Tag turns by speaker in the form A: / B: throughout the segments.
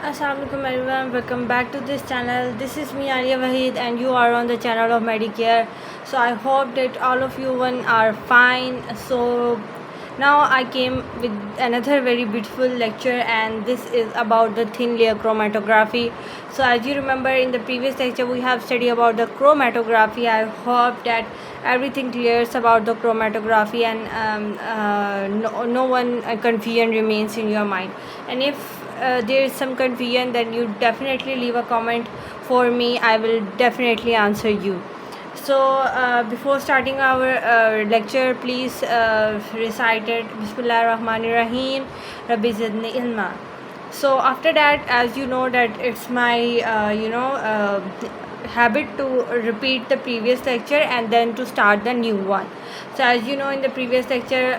A: Assalamualaikum everyone, welcome back to this channel. This is me Arya Wahid and you are on the channel of Medicare. So I hope that all of you one are fine. So now I came with another very beautiful lecture, and this is about the thin layer chromatography. So as you remember, in the previous lecture we have studied about the chromatography. I hope that everything clears about the chromatography, and no one confusion remains in your mind. And if there is some confusion, then you definitely leave a comment for me. I will definitely answer you. So before starting our lecture, please recite it Bismillah Rahmanir Rahim Rabbi Zidni Ilma. So after that, as you know that it's my habit to repeat the previous lecture and then to start the new one. So as you know, in the previous lecture,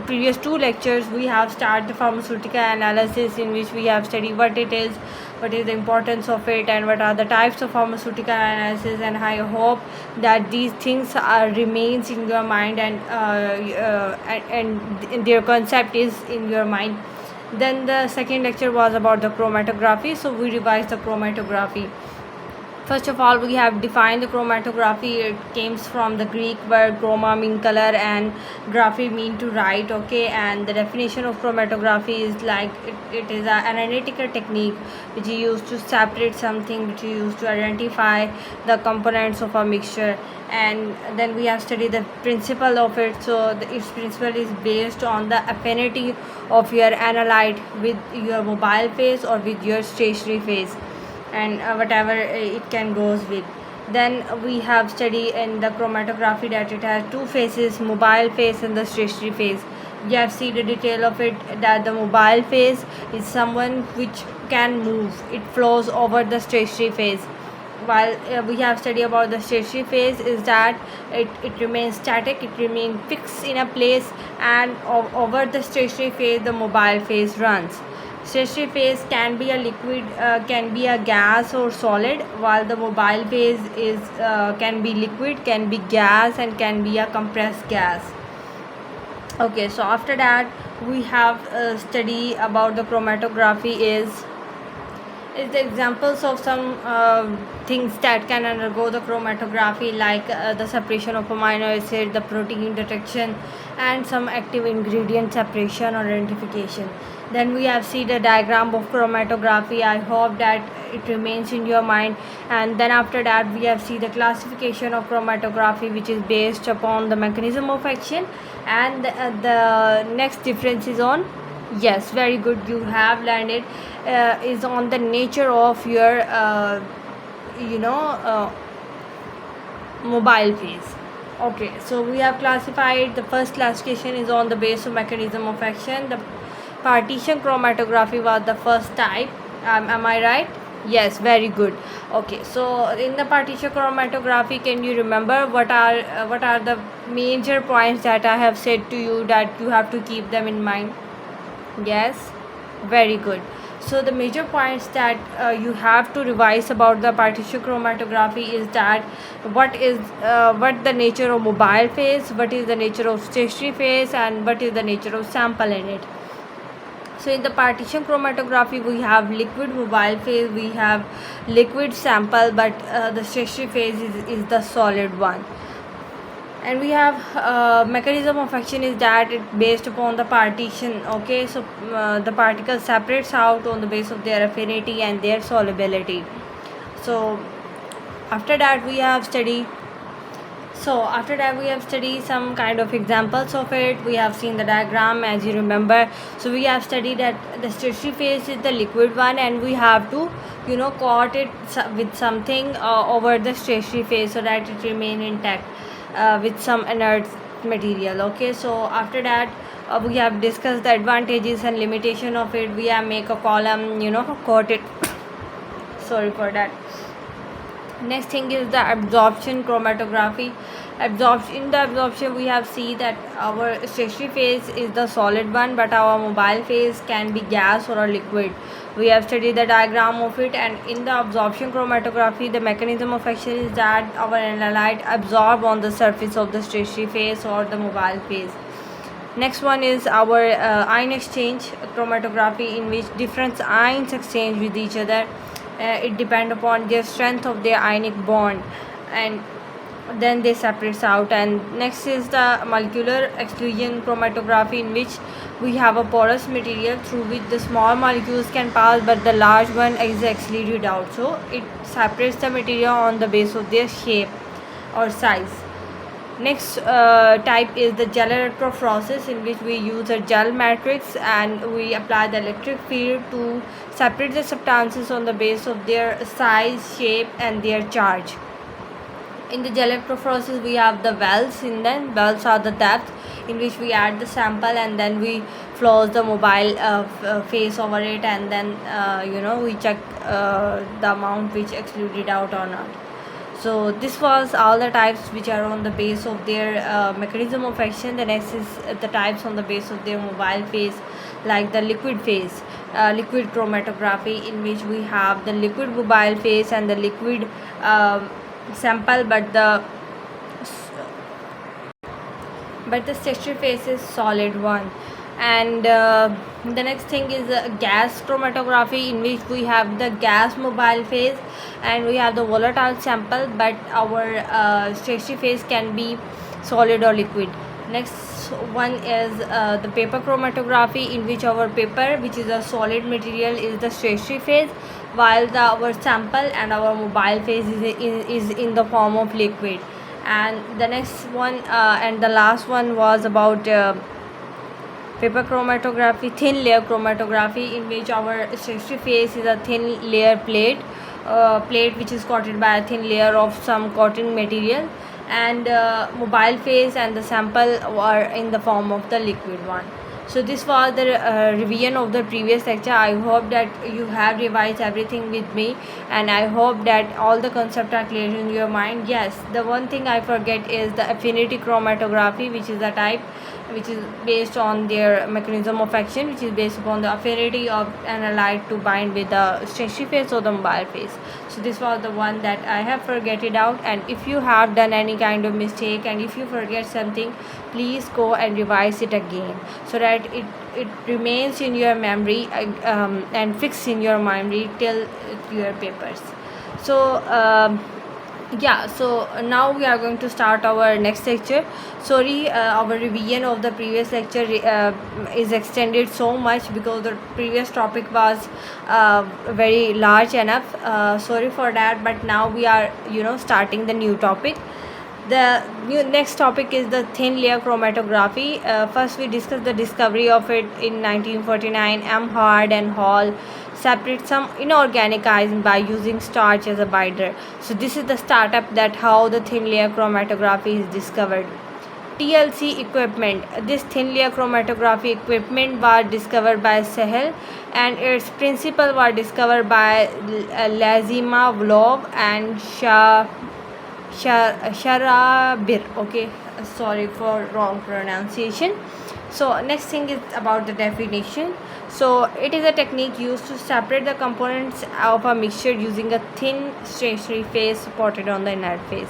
A: previous two lectures, we have started the pharmaceutical analysis, in which we have studied what it is, what is the importance of it, and what are the types of pharmaceutical analysis. And I hope that these things remains in your mind, and their concept is in your mind. Then the second lecture was about the chromatography, so we revised the chromatography. First of all, we have defined the chromatography. It comes from the Greek word chroma mean color and graphy mean to write. Okay, and the definition of chromatography is like it is an analytical technique which is used to separate something, which is used to identify the components of a mixture. And then we have studied the principle of it. So its principle is based on the affinity of your analyte with your mobile phase or with your stationary phase, and whatever it can goes with. Then we have studied in the chromatography that it has two phases, mobile phase and the stationary phase. You have seen the detail of it, that the mobile phase is someone which can move, it flows over the stationary phase, while we have studied about the stationary phase is that it remains static, it remains fixed in a place, and over the stationary phase the mobile phase runs. Stationary phase can be a liquid, can be a gas or solid, while the mobile phase is can be liquid, can be gas, and can be a compressed gas. Okay, so after that we have study about the chromatography is the examples of some things that can undergo the chromatography, like the separation of amino acid, the protein detection, and some active ingredient separation or identification. Then we have seen the diagram of chromatography. I hope that it remains in your mind. And then after that we have seen the classification of chromatography, which is based upon the mechanism of action, and the next difference is on, yes, very good, you have learned it, is on the nature of your mobile phase. Okay, so we have classified, the first classification is on the base of mechanism of action. The partition chromatography was the first type. Am I right? Yes, very good. Okay, so in the partition chromatography, can you remember what are the major points that I have said to you that you have to keep them in mind? Yes, very good. So the major points that you have to revise about the partition chromatography is that what the nature of mobile phase, what is the nature of stationary phase, and what is the nature of sample in it. So in the partition chromatography we have liquid mobile phase, we have liquid sample, but the stationary phase is the solid one. And we have mechanism of action is that it based upon the partition. Okay, so the particle separates out on the base of their affinity and their solubility. So after that we have studied some kind of examples of it. We have seen the diagram, as you remember. So we have studied that the stationary phase is the liquid one, and we have to coat it with something over the stationary phase so that it remain intact with some inert material. Okay, so after that we have discussed the advantages and limitation of it. We have make a column, coat it sorry for that. Next thing is the absorption chromatography. In the absorption we have seen that our stationary phase is the solid one, but our mobile phase can be gas or a liquid. We have studied the diagram of it. And in the absorption chromatography, the mechanism of action is that our analyte absorb on the surface of the stationary phase or the mobile phase. Next one is our ion exchange chromatography, in which different ions exchange with each other. It depends upon their strength of their ionic bond, and then they separates out. And next is the molecular exclusion chromatography, in which we have a porous material through which the small molecules can pass, but the large one is excluded out. So it separates the material on the basis of their shape or size. Next type is the gel electrophoresis, in which we use a gel matrix and we apply the electric field to separate the substances on the basis of their size, shape, and their charge. In the gel electrophoresis, we have the wells. In them, wells are the depth in which we add the sample, and then we flows the mobile phase over it, and then we check the amount which excluded out or not. So this was all the types which are on the base of their mechanism of action. The next is the types on the base of their mobile phase, like the liquid phase, liquid chromatography, in which we have the liquid mobile phase and the liquid sample, but the stationary phase is solid one. And the next thing is gas chromatography, in which we have the gas mobile phase and we have the volatile sample, but our stationary phase can be solid or liquid. Next one is the paper chromatography, in which our paper, which is a solid material, is the stationary phase, while our sample and our mobile phase is in the form of liquid. And the next one and the last one was about paper chromatography, thin layer chromatography, in which our stationary phase is a thin layer plate which is coated by a thin layer of some coating material, and mobile phase and the sample are in the form of the liquid one. So this was the revision of the previous lecture. I hope that you have revised everything with me, and I hope that all the concepts are clear in your mind. Yes, the one thing I forget is the affinity chromatography, which is a type which is based on their mechanism of action, which is based upon the affinity of an halide to bind with the stationary phase or the mobile phase. So this was the one that I have forget it out, and if you have done any kind of mistake and if you forget something, please go and revise it again, so that it remains in your memory and fixed in your memory till your papers. So yeah, so now we are going to start our next lecture. Sorry, our revision of the previous lecture is extended so much because the previous topic was very large enough. Sorry for that, but now we are starting the new topic. The next topic is the thin layer chromatography. First we discussed the discovery of it in 1949. M. Hard and Hall separate some inorganic ions by using starch as a binder. So this is the startup that how the thin layer chromatography is discovered. TLC equipment. This thin layer chromatography equipment was discovered by Sehel, and its principle was discovered by Lazima, Vlov, and Sharabir. Okay, sorry for wrong pronunciation. So next thing is about the definition. So it is a technique used to separate the components of a mixture using a thin stationary phase supported on the inert phase.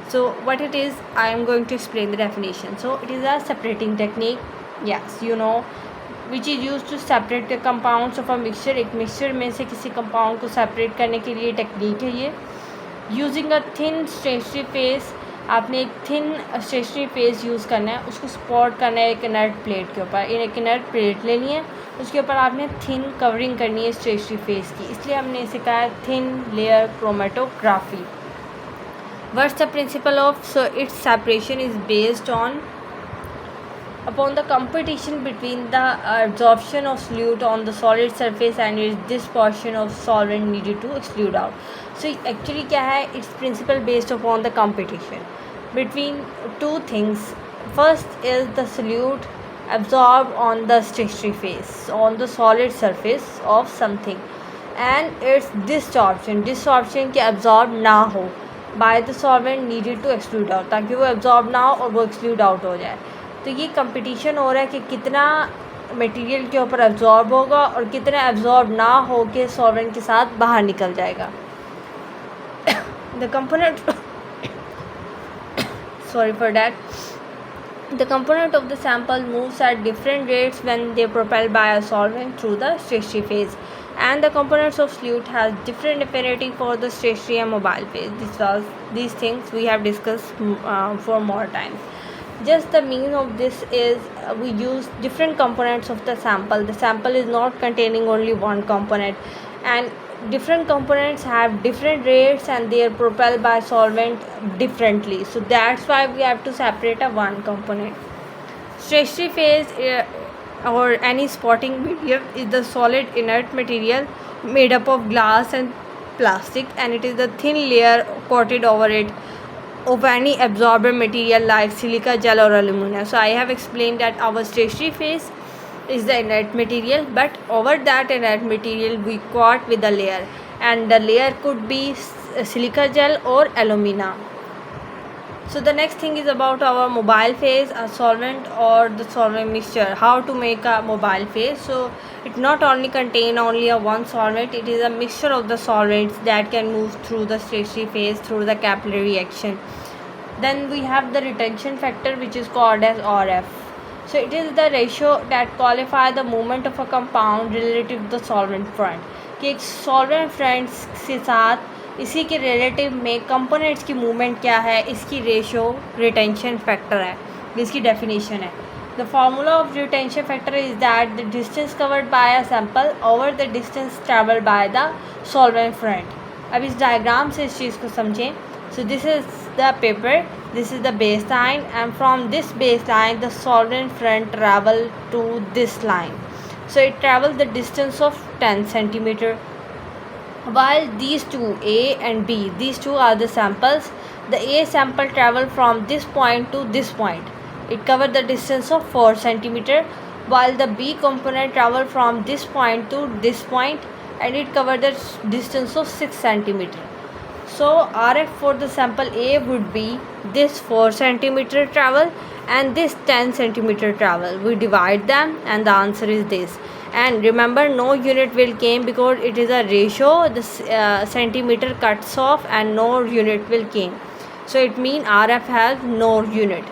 A: So what it is, I am going to explain the definition. So it is a separating technique, yes, which is used to separate the compounds of a mixture. एक mixture में से किसी compound को separate करने के लिए technique है ये. Using a thin stationary face, आपने एक थिन स्टेशनरी फेस यूज़ करना है, उसको सपोर्ट करना है एक इनर्ट प्लेट के ऊपर. एक इनर्ट प्लेट लेनी है, उसके ऊपर आपने थिन कवरिंग करनी है स्टेशनरी फेस की, इसलिए हमने इसे कहा है thin layer chromatography. What's the principle of, so it's separation is based on upon the competition between the absorption of solute on the solid surface and its dispersion of solvent needed to exclude out. So actually क्या है, it's principle based upon the competition between two things. First is the solute absorbed on the stationary phase on the solid surface of something, and its dissorption के absorb ना हो by the solvent needed to exclude out, ताकि वो absorb ना हो और वो exclude out हो जाए. तो ये कंपटीशन हो रहा है कि कितना मटेरियल के ऊपर एब्जॉर्ब होगा और कितना एब्जॉर्ब ना हो के सॉल्वेंट के साथ बाहर निकल जाएगा. The component, sorry for that, The component of the sample moves at different rates when they are propelled by a solvent through the stationary phase, and the components of solute has different affinity for the stationary and mobile phase. These things we have discussed for more times. Just the meaning of this is we use different components of the sample. The sample is not containing only one component, and different components have different rates and they are propelled by solvent differently, so that's why we have to separate a one component. Stationary phase or any spotting medium is the solid inert material made up of glass and plastic, and it is the thin layer coated over it of any absorbent material like silica gel or alumina. So I have explained that our stationary phase is the inert material, but over that inert material we coat with a layer, and the layer could be silica gel or alumina. So the next thing is about our mobile phase, a solvent or the solvent mixture. How to make a mobile phase? So it not only contain only a one solvent, it is a mixture of the solvents that can move through the stationary phase through the capillary action. Then we have the retention factor, which is called as RF. So it is the ratio that qualify the movement of a compound relative to the solvent front. कि एक solvent front के साथ इसी के relative में components की movement क्या है, इसकी ratio retention factor है, इसकी definition है. The formula of retention factor is that the distance covered by a sample over the distance traveled by the solvent front. अब इस diagram से इस चीज़ को समझें. So this is the paper, this is the baseline, and from this baseline the solvent front travel to this line. So it travels the distance of 10 centimeter. While these two, A and B, these two are the samples. The A sample travel from this point to this point. It covers the distance of 4 centimeter, while the B component travel from this point to this point, and it covers the distance of 6 centimeter. So RF for the sample A would be this 4 centimeter travel and this 10 centimeter travel. We divide them and the answer is this. And remember, no unit will came because it is a ratio. The centimeter cuts off and no unit will came. So it means RF has no unit.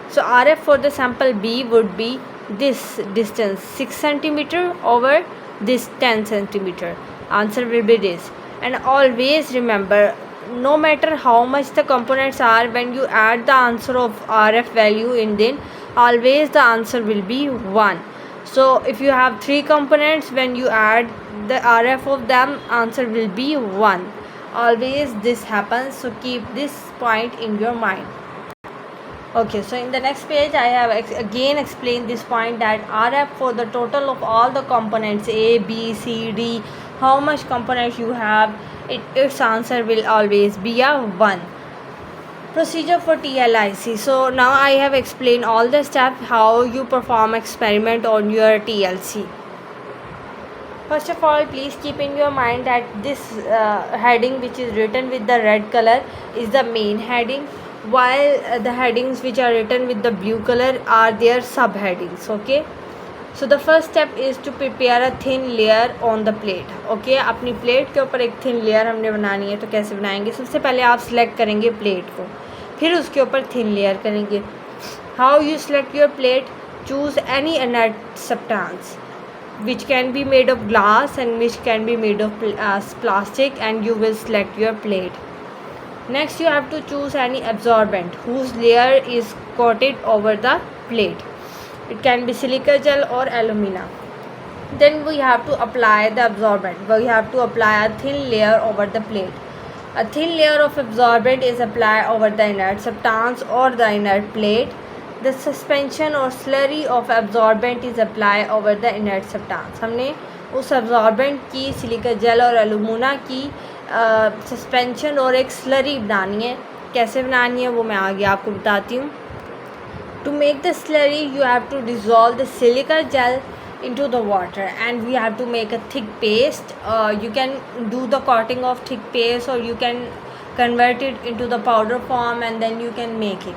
A: So RF for the sample B would be this distance 6 centimeter over this 10 centimeter. Answer will be this. And always remember, no matter how much the components are, when you add the answer of RF value in, then always the answer will be 1. So if you have 3 components, when you add the RF of them, answer will be 1. Always this happens, so keep this point in your mind. Okay, so in the next page I have again explained this point that RF for the total of all the components A, B, C, D, how much components you have, its answer will always be a 1. Procedure for TLIC. So now I have explained all the steps how you perform experiment on your TLC. First of all, please keep in your mind that this heading which is written with the red color is the main heading, while the headings which are written with the blue color are their subheadings. Okay, so the first step is to prepare a thin layer on the plate. Okay, अपनी plate के ऊपर एक thin layer हमने बनानी है. तो कैसे बनाएंगे? सबसे पहले आप select करेंगे प्लेट को, फिर उसके ऊपर thin layer करेंगे. How you select your plate? Choose any inert substance which can be made of glass and which can be made of plastic, and you will select your plate. Next, you have to choose any absorbent whose layer is coated over the plate. It can be silica gel or alumina. Then we have to apply the absorbent. We have to apply a thin layer over the plate. A thin layer of absorbent is applied over the inert substance or the inert plate. The suspension or slurry of absorbent is applied over the inert substance. हमने उस absorbent की silica gel और अलुमिना की suspension और एक slurry बनानी है. कैसे बनानी है वो मैं आगे आपको बताती हूँ. To make the slurry, you have to dissolve the silica gel into the water, and we have to make a thick paste. You can do the coating of thick paste, or you can convert it into the powder form, and then you can make it.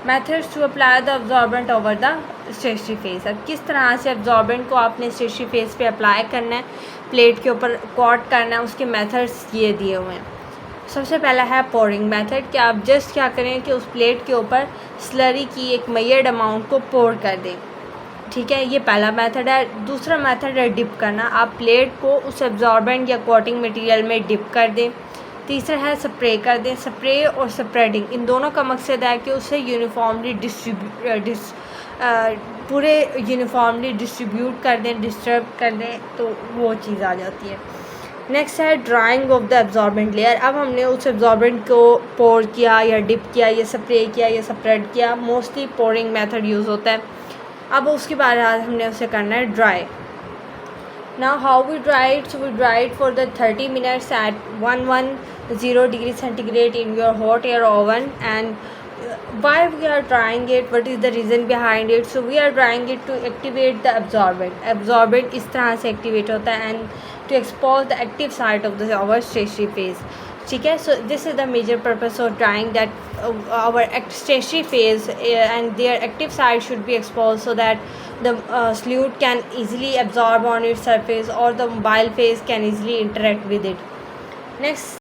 A: Methods to apply the absorbent over the stationary phase. अब किस तरह से absorbent को आपने stationary phase पे apply करना है, plate के ऊपर कोट करना है, उसके मेथड्स ये दिए हुए हैं. सबसे पहला है pouring मेथड कि आप जस्ट क्या करें कि उस प्लेट के ऊपर स्लरी की एक मेजर्ड अमाउंट को पोर कर दें। ठीक है, ये पहला मेथड है। दूसरा मेथड है डिप करना। आप प्लेट को उस एब्जॉर्बेंट या कोटिंग मटेरियल में डिप कर दें। तीसरा है स्प्रे कर दें। स्प्रे और स्प्रेडिंग, इन दोनों का मकसद है कि उसे यूनिफॉर्मली पूरे यूनिफॉर्मली डिस्ट्रीब्यूट कर दें, डिस्टर्ब कर दें, तो वो चीज़ आ जाती है। नेक्स्ट है drying of the absorbent layer. अब हमने उस एब्जॉर्बेंट को पोर किया या डिप किया या स्प्रे किया या स्प्रेड किया, मोस्टली पोरिंग मेथड यूज़ होता है। अब उसके बाद हमने उसे करना है dry. Now how we dry it? So we dry it for the 30 minutes at 110 degree centigrade in your hot air oven. And why we are drying it? What is the reason behind it? So we are drying it to activate the absorbent. Absorbent इस तरह से activate होता है and to expose the active site of the our stationary phase. ठीक है, so this is the major purpose of drying, that our stationary phase and their active side should be exposed so that the solute can easily absorb on its surface or the mobile phase can easily interact with it. Next